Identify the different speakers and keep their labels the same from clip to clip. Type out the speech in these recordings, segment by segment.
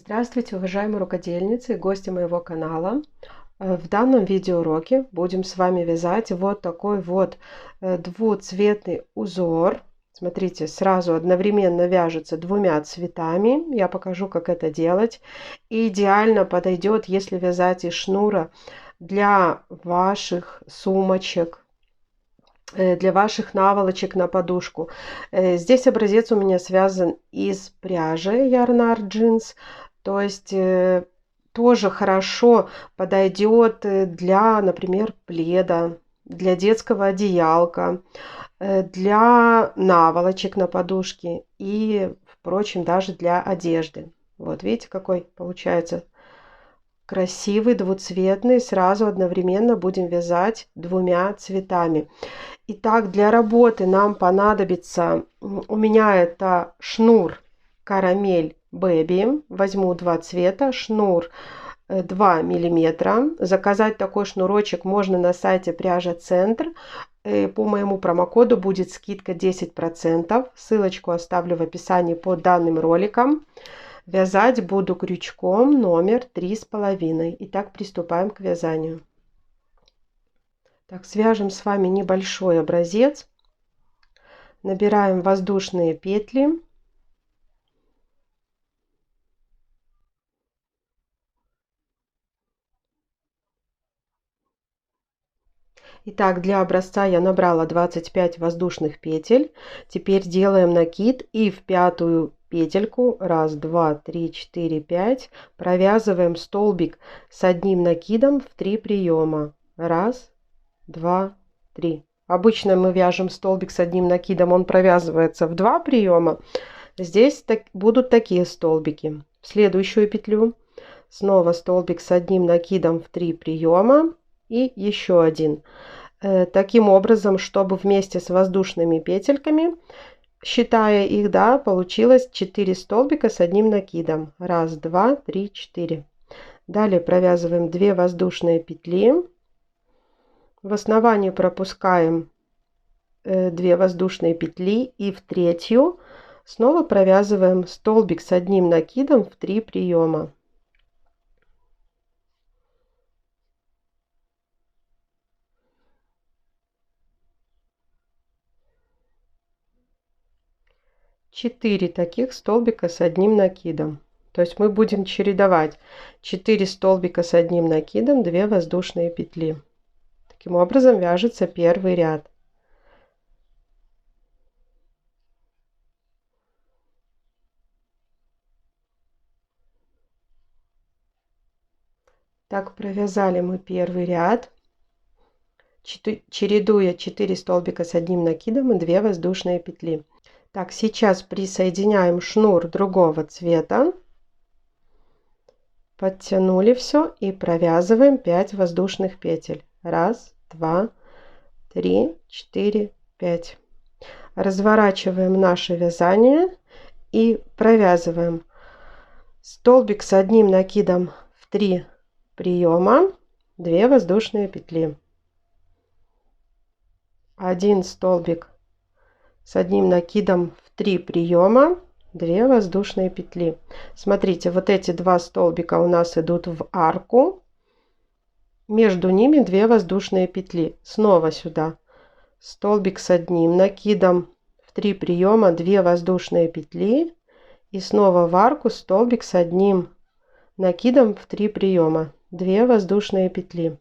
Speaker 1: Здравствуйте, уважаемые рукодельницы и гости моего канала. В данном видеоуроке будем с вами вязать вот такой вот двуцветный узор. Смотрите, сразу одновременно вяжется двумя цветами. Я покажу, как это делать. И идеально подойдет, если вязать из шнура для ваших сумочек, для ваших наволочек на подушку. Здесь образец у меня связан из пряжи Yarn Art Jeans, то есть тоже хорошо подойдет для, например, пледа, для детского одеялка, для наволочек на подушке и, впрочем, даже для одежды. Вот видите, какой получается красивый двуцветный. Сразу одновременно будем вязать двумя цветами. Итак, для работы нам понадобится, у меня это шнур Карамель Baby, возьму два цвета, шнур 2 миллиметра. Заказать такой шнурочек можно на сайте Пряжа Центр. По моему промокоду будет скидка 10%. Ссылочку оставлю в описании под данным роликом. Вязать буду крючком номер 3,5. Итак, приступаем к вязанию. Так, свяжем с вами небольшой образец. Набираем воздушные петли. Итак, для образца я набрала 25 воздушных петель. Теперь делаем накид и в пятую петельку 1, 2, 3, 4, 5 провязываем столбик с одним накидом в 3 приема. 1, 2, 3. Обычно мы вяжем столбик с одним накидом, он провязывается в 2 приема. Здесь будут такие столбики. В следующую петлю снова столбик с одним накидом в 3 приема и еще один. Таким образом, чтобы вместе с воздушными петельками, считая их, да, получилось 4 столбика с одним накидом. 1, 2, 3, 4. Далее провязываем 2 воздушные петли. В основании пропускаем 2 воздушные петли и в третью снова провязываем столбик с одним накидом в 3 приема. Четыре таких столбика с одним накидом. То есть мы будем чередовать 4 столбика с одним накидом, 2 воздушные петли. Таким образом вяжется первый ряд. Так, провязали мы первый ряд, чередуя 4 столбика с одним накидом и 2 воздушные петли. Так, сейчас присоединяем шнур другого цвета. Подтянули все и провязываем 5 воздушных петель. 1, 2, 3, 4, 5. Разворачиваем наше вязание и провязываем столбик с одним накидом в 3 приема, 2 воздушные петли. 1 столбик с одним накидом в 3 приема, 2 воздушные петли. Смотрите, вот эти 2 столбика у нас идут в арку. Между ними 2 воздушные петли. Снова сюда столбик с одним накидом в 3 приема, 2 воздушные петли. И снова в арку столбик с одним накидом в 3 приема, 2 воздушные петли.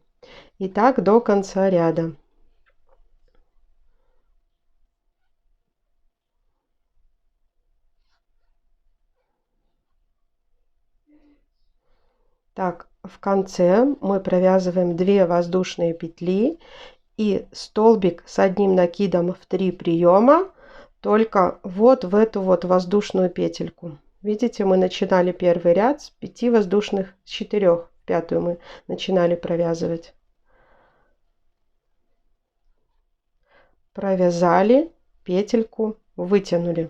Speaker 1: И так до конца ряда. Так, в конце мы провязываем 2 воздушные петли и столбик с одним накидом в 3 приема, только вот в эту вот воздушную петельку. Видите, мы начинали первый ряд с 5 воздушных, с 4, пятую мы начинали провязывать. Провязали петельку, вытянули.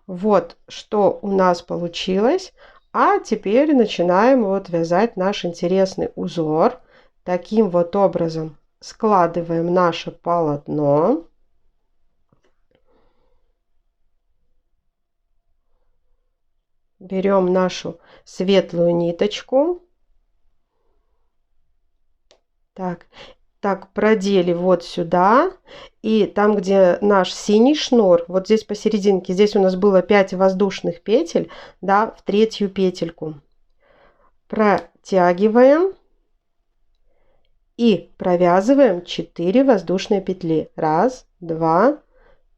Speaker 1: Вот что у нас получилось. А теперь начинаем вот вязать наш интересный узор. Таким вот образом складываем наше полотно. берем нашу светлую ниточку. Так, продели вот сюда. И там, где наш синий шнур, вот здесь посерединке, здесь у нас было 5 воздушных петель, да, в третью петельку. Протягиваем и провязываем 4 воздушные петли. 1, 2,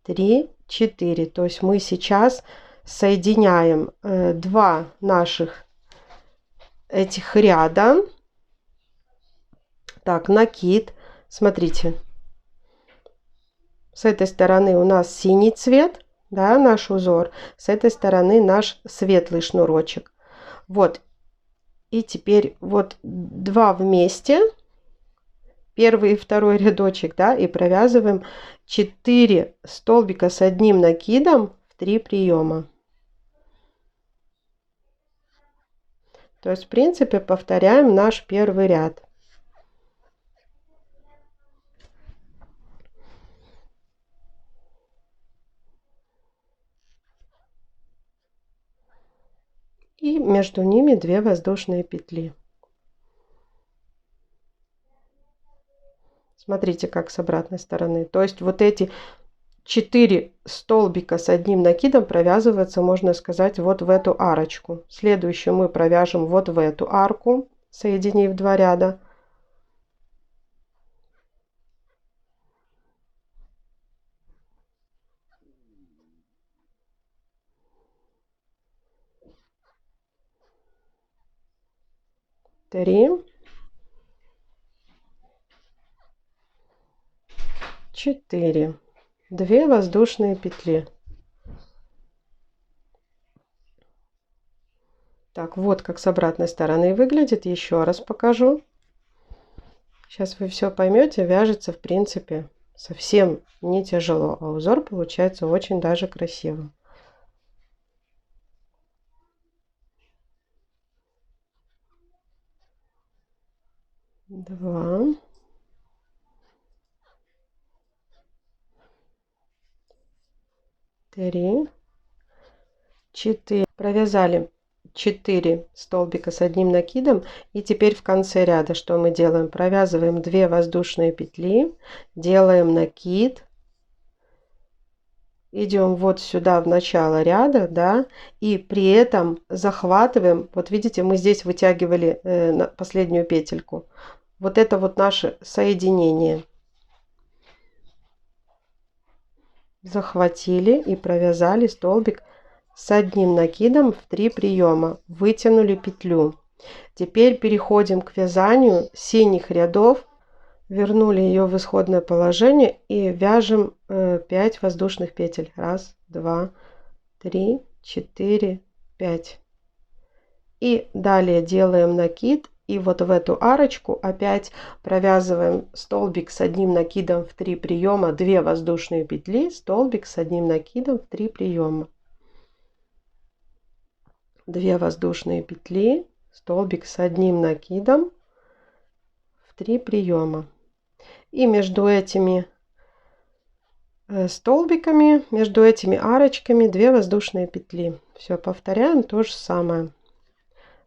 Speaker 1: 3, 4. То есть мы сейчас соединяем 2 наших этих ряда. Так, накид. Смотрите. С этой стороны у нас синий цвет, да, наш узор. С этой стороны наш светлый шнурочек. Вот. И теперь вот 2 вместе. Первый и второй рядочек, да, и провязываем 4 столбика с одним накидом в 3 приема. То есть, в принципе, повторяем наш первый ряд. И между ними 2 воздушные петли. Смотрите, как с обратной стороны. То есть вот эти 4 столбика с одним накидом провязываются, можно сказать, вот в эту арочку. Следующую мы провяжем вот в эту арку, соединив 2 ряда. Три. 4. 2 воздушные петли. Так, вот как с обратной стороны выглядит. Еще раз покажу. Сейчас вы все поймете. Вяжется, в принципе, совсем не тяжело. А узор получается очень даже красивым. 2. 3. 4. Провязали 4 столбика с одним накидом. И теперь в конце ряда что мы делаем? Провязываем 2 воздушные петли, делаем накид, идем вот сюда в начало ряда, да, и при этом захватываем, вот видите, мы здесь вытягивали последнюю петельку. Вот это вот наше соединение. Захватили и провязали столбик с одним накидом в 3 приема. Вытянули петлю. Теперь переходим к вязанию синих рядов. Вернули ее в исходное положение и вяжем 5 воздушных петель. 1, 2, 3, 4, 5. И далее делаем накид. И вот в эту арочку опять провязываем столбик с одним накидом в 3 приема, 2 воздушные петли, столбик с одним накидом в 3 приема. 2 воздушные петли, столбик с одним накидом в 3 приема. И между этими столбиками, между этими арочками 2 воздушные петли. Все, повторяем то же самое.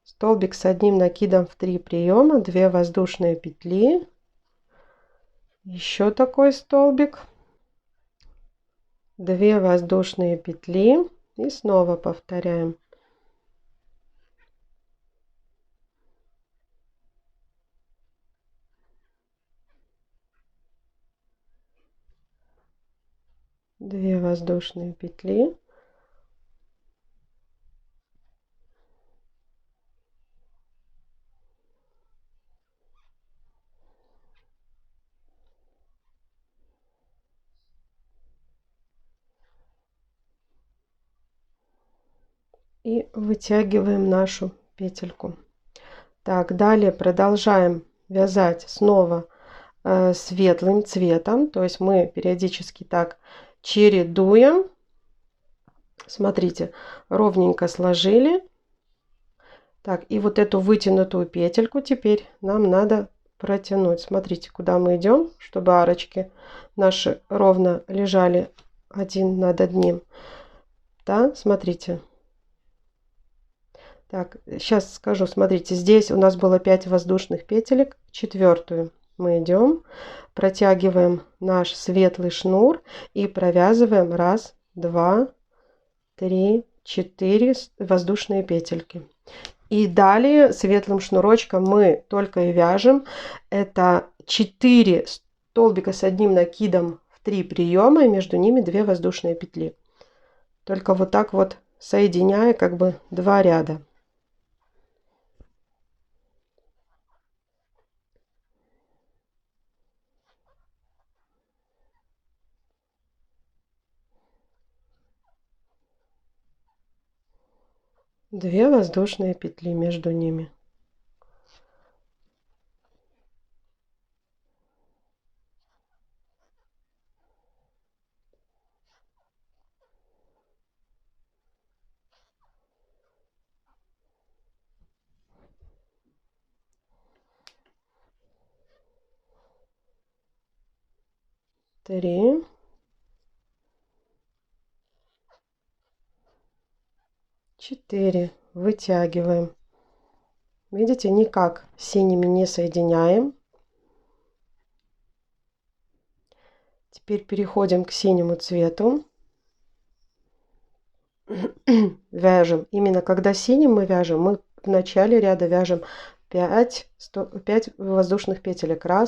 Speaker 1: Столбик с одним накидом в 3 приема, 2 воздушные петли, еще такой столбик, 2 воздушные петли и снова повторяем. Две воздушные петли. И вытягиваем нашу петельку. Так, далее продолжаем вязать снова светлым цветом. То есть мы периодически так чередуем. Смотрите, ровненько сложили. Так, и вот эту вытянутую петельку теперь нам надо протянуть. Смотрите, куда мы идем, чтобы арочки наши ровно лежали один над одним. Да, смотрите. Так, сейчас скажу, смотрите, здесь у нас было 5 воздушных петелек, в четвертую мы идем, протягиваем наш светлый шнур и провязываем 1, 2, 3, 4 воздушные петельки. И далее светлым шнурочком мы только и вяжем, это 4 столбика с одним накидом в 3 приема, и между ними 2 воздушные петли. Только вот так вот соединяя как бы 2 ряда. Две воздушные петли между ними. Три. 4. Вытягиваем. Видите, никак синими не соединяем. Теперь переходим к синему цвету. Вяжем. Именно когда синим мы вяжем, мы в начале ряда вяжем 5 воздушных петелек. 1,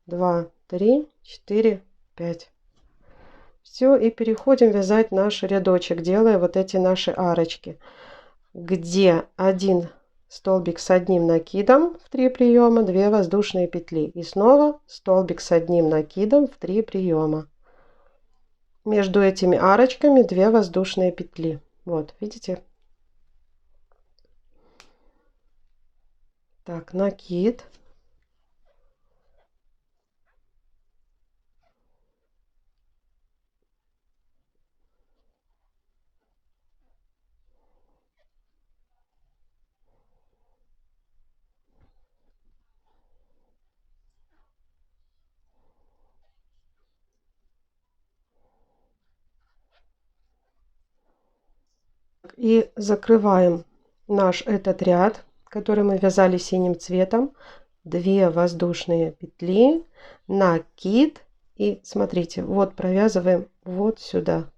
Speaker 1: 2, 3, 4, 5. Все, и переходим вязать наш рядочек, делая вот эти наши арочки, где один столбик с одним накидом в 3 приема, 2 воздушные петли, и снова столбик с одним накидом в 3 приема. Между этими арочками 2 воздушные петли. Вот, видите? Так, накид. И закрываем наш этот ряд, который мы вязали синим цветом. 2 воздушные петли, накид, и смотрите, вот провязываем вот сюда.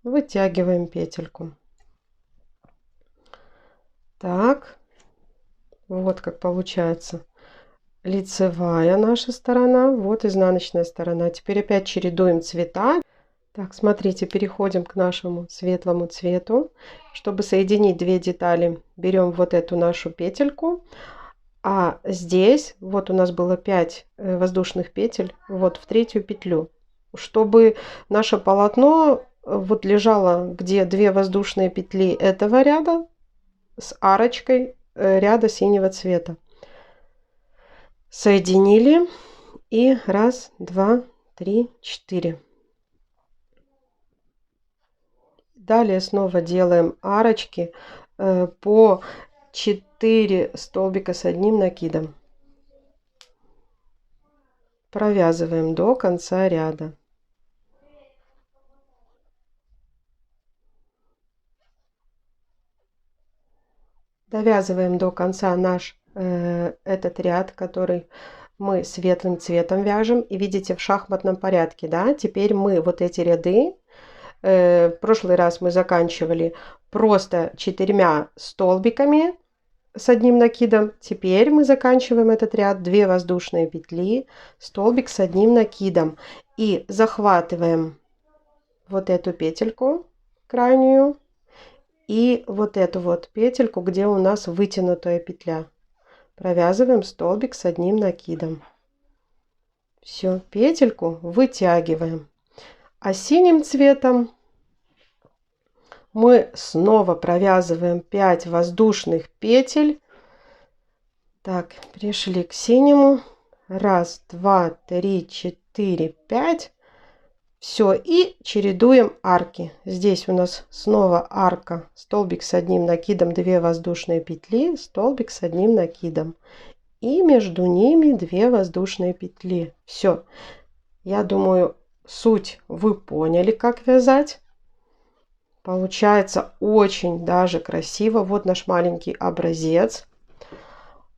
Speaker 1: Вытягиваем петельку. Так, вот как получается лицевая наша сторона, вот изнаночная сторона. Теперь опять чередуем цвета. Так, смотрите, переходим к нашему светлому цвету. Чтобы соединить 2 детали, берем вот эту нашу петельку. А здесь, вот у нас было 5 воздушных петель, вот в 3-ю петлю. Чтобы наше полотно вот лежало, где 2 воздушные петли этого ряда с арочкой ряда синего цвета. Соединили, и 1, 2, 3, 4. Далее снова делаем арочки по 4 столбика с одним накидом. Провязываем до конца ряда. Довязываем до конца наш этот ряд, который мы светлым цветом вяжем. И видите, в шахматном порядке, да, теперь мы вот эти ряды, в прошлый раз мы заканчивали просто 4 столбиками с одним накидом. Теперь мы заканчиваем этот ряд 2 воздушные петли, столбик с одним накидом. И захватываем вот эту петельку крайнюю и вот эту вот петельку, где у нас вытянутая петля. Провязываем столбик с одним накидом. Все, петельку вытягиваем. А синим цветом мы снова провязываем 5 воздушных петель. Так, пришли к синему. 1, 2, 3, 4, 5. Все, и чередуем арки. Здесь у нас снова арка, столбик с одним накидом, 2 воздушные петли, столбик с одним накидом. И между ними 2 воздушные петли. Все. Я думаю, суть вы поняли, как вязать. Получается очень даже красиво. Вот наш маленький образец.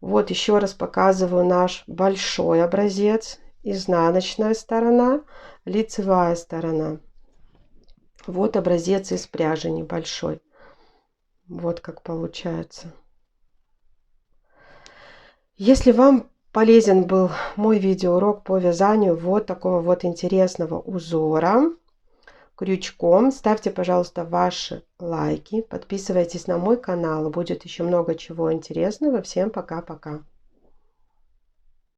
Speaker 1: Вот еще раз показываю наш большой образец. Изнаночная сторона, лицевая сторона. Вот образец из пряжи небольшой. Вот как получается. Если вам полезен был мой видеоурок по вязанию вот такого вот интересного узора крючком, ставьте, пожалуйста, ваши лайки, подписывайтесь на мой канал, будет еще много чего интересного. Всем пока-пока.